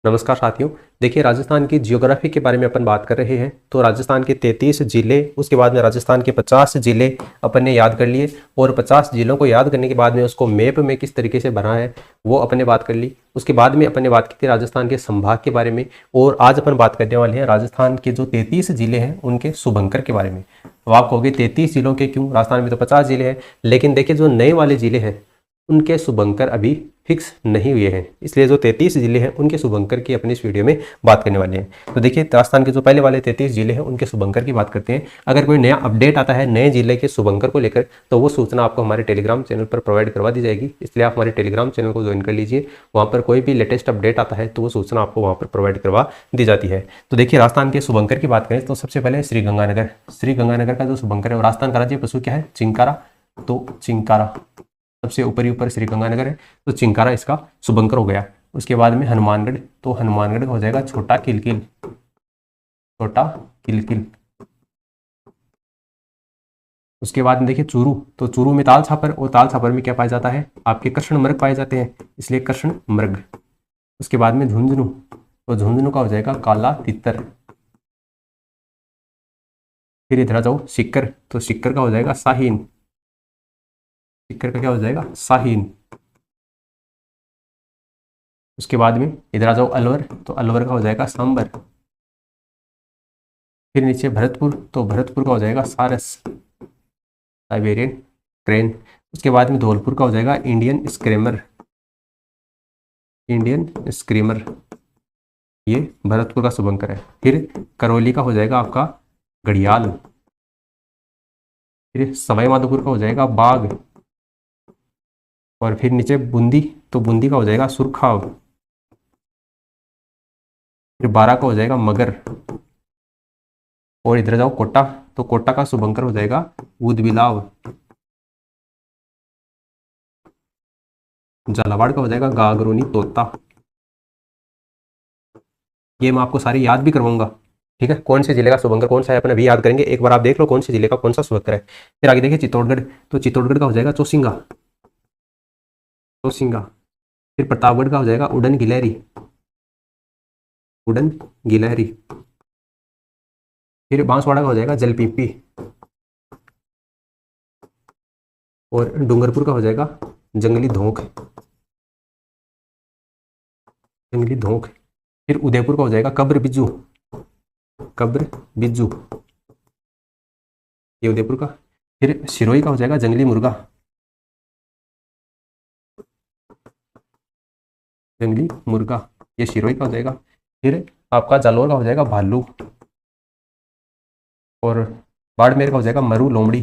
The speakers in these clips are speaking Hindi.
नमस्कार साथियों। देखिए, राजस्थान की जियोग्राफी के बारे में अपन बात कर रहे हैं। तो राजस्थान के 33 जिले, उसके बाद में राजस्थान के 50 जिले अपन ने याद कर लिए और 50 जिलों को याद करने के बाद में उसको मैप में किस तरीके से बना है वो अपन ने बात कर ली। उसके बाद में अपन ने बात की थी राजस्थान के संभाग के बारे में, और आज अपन बात करने वाले हैं राजस्थान के जो 33 जिले हैं उनके शुभंकर के बारे में। तो आप कहोगे 33 जिलों के क्यों, राजस्थान में तो 50 जिले हैं। लेकिन देखिए, जो नए वाले जिले हैं उनके शुभंकर अभी फिक्स नहीं हुए हैं, इसलिए जो 33 जिले हैं उनके शुभंकर की अपनी इस वीडियो में बात करने वाले हैं। तो देखिए, राजस्थान के जो पहले वाले 33 जिले हैं उनके शुभंकर की बात करते हैं। अगर कोई नया अपडेट आता है नए जिले के शुभंकर को लेकर, तो वो सूचना आपको हमारे टेलीग्राम चैनल पर प्रोवाइड करवा दी जाएगी। इसलिए आप हमारे टेलीग्राम चैनल को ज्वाइन कर लीजिए। वहाँ पर कोई भी लेटेस्ट अपडेट आता है तो वो सूचना आपको वहाँ पर प्रोवाइड करवा दी जाती है। तो देखिए, राजस्थान के शुभंकर की बात करें तो सबसे पहले श्रीगंगानगर। श्रीगंगानगर का जो शुभंकर है, राजस्थान का राज्य पशु क्या है? चिंकारा। तो चिंकारा सबसे ऊपर श्रीगंगानगर है, तो चिंकारा इसका शुभंकर हो गया। उसके बाद में हनुमानगढ़, तो हनुमानगढ़ हो जाएगा छोटा किलकिल। छोटा किलकिल। उसके बाद में देखिए चूरू, तो चूरू में ताल छापर, और ताल छापर में क्या पाया जाता है? आपके कृष्ण मृग पाए जाते हैं, इसलिए कृष्ण मृग। उसके बाद में झुंझुनू, तो झुंझुनू का हो जाएगा काला तितर। फिर इधर आ जाओ सिक्कर, तो सिक्कर का हो जाएगा शाहीन। सिक्कर का क्या हो जाएगा? शाहीन। उसके बाद में इधर आ जाओ अलवर, तो अलवर का हो जाएगा सांबर। फिर नीचे भरतपुर, तो भरतपुर का हो जाएगा सारस, साइबेरियन क्रेन। उसके बाद में धौलपुर का हो जाएगा इंडियन स्क्रेमर। इंडियन स्क्रीमर, ये भरतपुर का शुभंकर है। फिर करौली का हो जाएगा आपका घड़ियाल। फिर सवाई माधोपुर का हो जाएगा बाघ। और फिर नीचे बूंदी, तो बूंदी का हो जाएगा सुरखाव। फिर बारा का हो जाएगा मगर। और इधर जाओ कोटा, तो कोटा का शुभंकर हो जाएगा ऊदबिलाव। झालावाड़ का हो जाएगा गागरोनी तोता। ये मैं आपको सारी याद भी करवाऊंगा, ठीक है? कौन से जिले का शुभंकर कौन सा है अपन अभी याद करेंगे। एक बार आप देख लो कौन से जिले का कौन सा शुभंकर है। फिर आगे देखिए चित्तौड़गढ़, तो चित्तौड़गढ़ का हो जाएगा चौसिंगा। चौसिंगा। फिर प्रतापगढ़ का हो जाएगा उड़न गिलहरी। उड़न गिलहरी। फिर बांसवाड़ा का हो जाएगा जलपीपी। और डूंगरपुर का हो जाएगा जंगली धोंक। जंगली धोंक। फिर उदयपुर का हो जाएगा कब्र बिज्जू। कब्र बिज्जू, ये उदयपुर का। फिर सिरोही का हो जाएगा जंगली मुर्गा। जंगली मुर्गा, ये सिरोही का हो जाएगा। फिर आपका जालौर का हो जाएगा भालू। और बाड़मेर का हो जाएगा मरु लोमड़ी।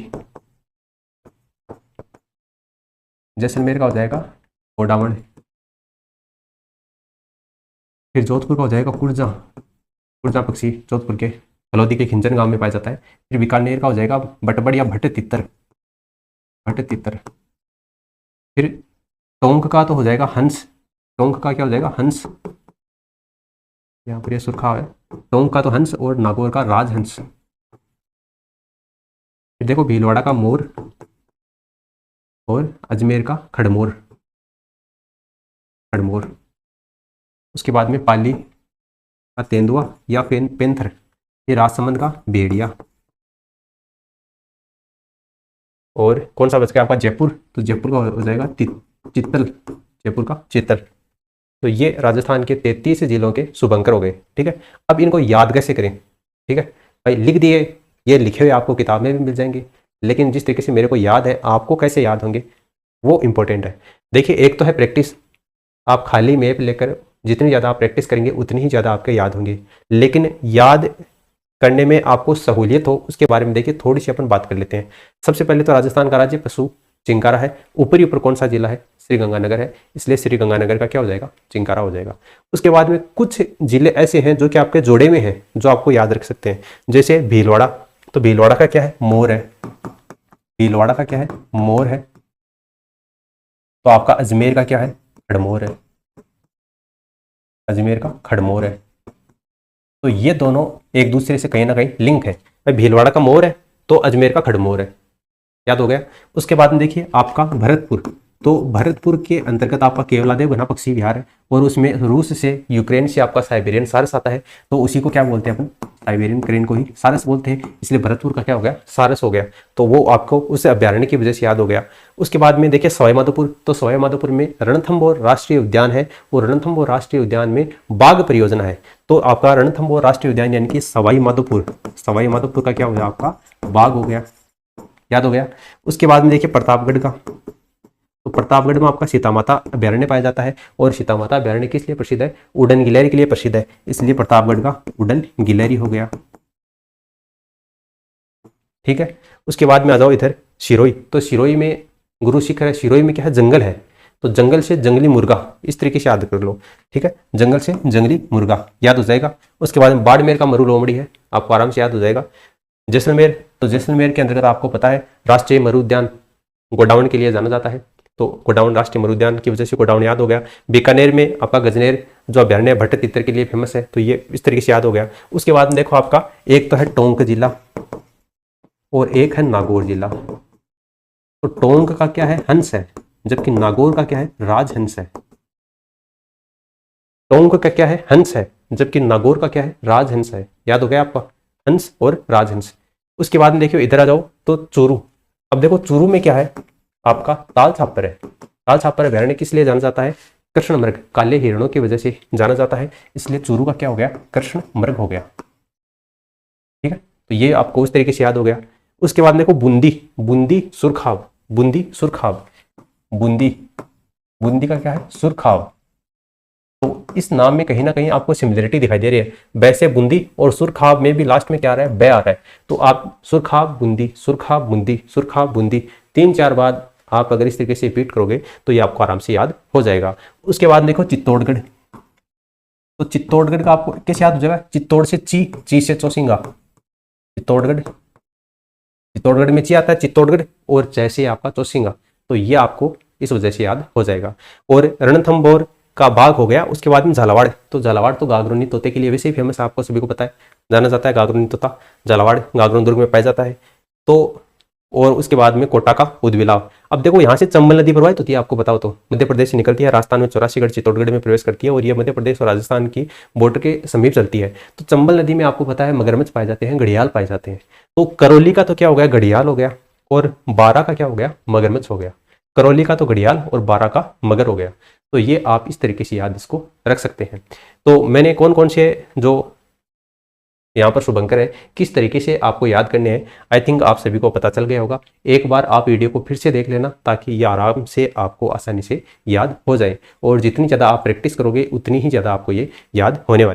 जैसलमेर का हो जाएगा ओडावण। फिर जोधपुर का हो जाएगा कुर्जा। कुर्जा पक्षी जोधपुर के हलोदी के खिंचन गांव में पाया जाता है। फिर बीकानेर का हो जाएगा बटबड़ या भट्ट तितर। भट्ट तितर। फिर टोंक का तो हो जाएगा हंस। टोंक का क्या हो जाएगा? हंस। यहाँ पर ये सुरखा है। टोंक का तो हंस, और नागौर का राजहंस। फिर देखो भीलवाड़ा का मोर, और अजमेर का खड़मोर। खड़मोर। उसके बाद में पाली का तेंदुआ या पेंथर। ये राजसमंद का भेड़िया। और कौन सा बच गया आपका? जयपुर, तो जयपुर का हो जाएगा चित्तल। जयपुर का चित्तल। तो ये राजस्थान के 33 जिलों के शुभंकर हो गए, ठीक है? अब इनको याद कैसे करें, ठीक है भाई? लिख दिए, ये लिखे हुए आपको किताब में भी मिल जाएंगे, लेकिन जिस तरीके से मेरे को याद है आपको कैसे याद होंगे वो इंपॉर्टेंट है। देखिए, एक तो है प्रैक्टिस। आप खाली मैप लेकर जितनी ज़्यादा आप प्रैक्टिस करेंगे उतनी ही ज़्यादा आपके याद होंगे, लेकिन याद करने में आपको सहूलियत हो उसके बारे में देखिए थोड़ी सी अपन बात कर लेते हैं। सबसे पहले तो राजस्थान का राज्य पशु चिंकारा है। ऊपर कौन सा जिला है? श्रीगंगानगर है, इसलिए श्रीगंगानगर का क्या हो जाएगा? चिंकारा हो जाएगा। उसके बाद में कुछ जिले ऐसे हैं जो कि आपके जोड़े में हैं, जो आपको याद रख सकते हैं, जैसे भीलवाड़ा, तो भीलवाड़ा का क्या है? मोर है। भीलवाड़ा का क्या है? मोर है। तो आपका अजमेर का क्या है? खड़मोर है। अजमेर का खड़मोर है। तो ये दोनों एक दूसरे से कहीं ना कहीं लिंक है। भाई भीलवाड़ा का मोर है तो अजमेर का खड़मोर है, याद हो गया। उसके बाद में देखिए आपका भरतपुर, तो भरतपुर के अंतर्गत आपका केवलादेव घना पक्षी विहार है, और उसमें रूस से, यूक्रेन से आपका साइबेरियन सारस आता है, तो उसी को क्या बोलते हैं अपन, साइबेरियन क्रेन को ही सारस बोलते हैं, इसलिए भरतपुर का क्या हो गया, सारस हो गया। तो वो आपको उस अभ्यारण्य की वजह से याद हो गया। उसके बाद में देखिए सवाई माधोपुर, तो सवाई माधोपुर में रणथंभौर राष्ट्रीय उद्यान है, और रणथंभौर राष्ट्रीय उद्यान में बाघ परियोजना है। तो आपका रणथंभौर राष्ट्रीय उद्यान यानी कि सवाई माधोपुर, सवाई माधोपुर का क्या हो गया, आपका बाघ हो गया, याद हो गया। उसके बाद में देखिए प्रतापगढ़ का, तो प्रतापगढ़ में आपका सीता माता अभ्यारण्य पाया जाता है, और सीता माता अभ्यारण्य किस लिए प्रसिद्ध है, उड़न गिलहरी के लिए प्रसिद्ध है, इसलिए प्रतापगढ़ का उड़न गिलहरी हो गया। ठीक है। उसके बाद में आ जाओ इधर सिरोही, तो सिरोही में गुरु शिखर है, सिरोही में क्या है, जंगल है, तो जंगल से जंगली मुर्गा, इस तरीके से याद कर लो। ठीक है, जंगल से जंगली मुर्गा याद हो जाएगा। उसके बाद में बाड़मेर का मरु लोमड़ी है, आपको आराम से याद हो जाएगा। जैसलमेर, तो जैसलमेर के अंतर्गत आपको पता है राष्ट्रीय मरु उद्यान गोडाउन के लिए जाना जाता है, तो गोडाउन राष्ट्रीय मरु उद्यान की वजह से गोडाउन याद हो गया। बीकानेर में आपका गजनेर जो अभ्यारण्य भट्ट तितर के लिए फेमस है, तो ये इस तरीके से याद हो गया। उसके बाद देखो आपका एक तो है टोंक जिला और एक है नागौर जिला। तो टोंक का क्या है, हंस है, जबकि नागौर का क्या है, राजहंस है। टोंक का क्या है, हंस है, जबकि नागौर का क्या है, राजहंस है। याद हो गया आपका, हंस और राजहंस। उसके बाद में देखियो इधर आ जाओ तो चूरू। अब देखो चूरू में क्या है, आपका ताल छापर है। ताल छापर अभ्यारण्य किस लिए जाना जाता है, कृष्ण मृग, काले हिरणों की वजह से जाना जाता है, इसलिए चूरू का क्या हो गया, कृष्ण मृग हो गया। ठीक है, तो ये आपको उस तरीके से याद हो गया। उसके बाद देखो बूंदी, बूंदी सुरखाब, बूंदी सुरखाब, बूंदी, बूंदी का क्या है, सुरखाब। तो इस नाम में कहीं ना कहीं आपको सिमिलरिटी दिखाई दे रही है। वैसे बूंदी और सुरखाब में भी लास्ट में क्या आ रहा है, बै आ रहा है, तो आप सुरखाब बूंदी, सुरखाब बूंदी, सुरखाब बूंदी 3-4 बार आप अगर इस तरीके से रिपीट करोगे तो ये आपको आराम से याद हो जाएगा। उसके बाद देखो चित्तौड़गढ़, तो चित्तौड़गढ़ का आपको कैसे याद हो जाएगा, चित्तौड़ से ची, ची से चौसिंगा, चित्तौड़गढ़, चित्तौड़गढ़ में ची आता है चित्तौड़गढ़, और जैसे आपका चौसिंगा, तो ये आपको इस वजह से याद हो जाएगा। और रणथंभौर का बाघ हो गया। उसके बाद में झालावाड़, तो झालावाड़ तो गागरोनी तोते के लिए वैसे ही फेमस है, आपको सभी को पता है, जाना जाता है गागरोनी तोता, झालावाड़ गागरोन दुर्ग में पाया जाता है। तो और उसके बाद में कोटा का उदबिलाव। अब देखो यहाँ से चंबल नदी प्रवाहित होती है, आपको बताओ तो मध्य प्रदेश से निकलती है, राजस्थान में 84गढ़ चित्तौड़गढ़ में प्रवेश करती है, और ये मध्य प्रदेश और राजस्थान की बॉर्डर के समीप चलती है। तो चंबल नदी में आपको पता है मगरमच्छ पाए जाते हैं, घड़ियाल पाए जाते हैं। तो करौली का तो क्या हो गया, घड़ियाल हो गया, और बारा का क्या हो गया, मगरमच्छ हो गया। करौली का तो घड़ियाल और बारा का मगर हो गया। तो ये आप इस तरीके से याद इसको रख सकते हैं। तो मैंने कौन कौन से जो यहाँ पर शुभंकर है किस तरीके से आपको याद करने हैं, आई थिंक आप सभी को पता चल गया होगा। एक बार आप वीडियो को फिर से देख लेना ताकि ये आराम से आपको आसानी से याद हो जाए, और जितनी ज़्यादा आप प्रैक्टिस करोगे उतनी ही ज़्यादा आपको ये याद होने वाली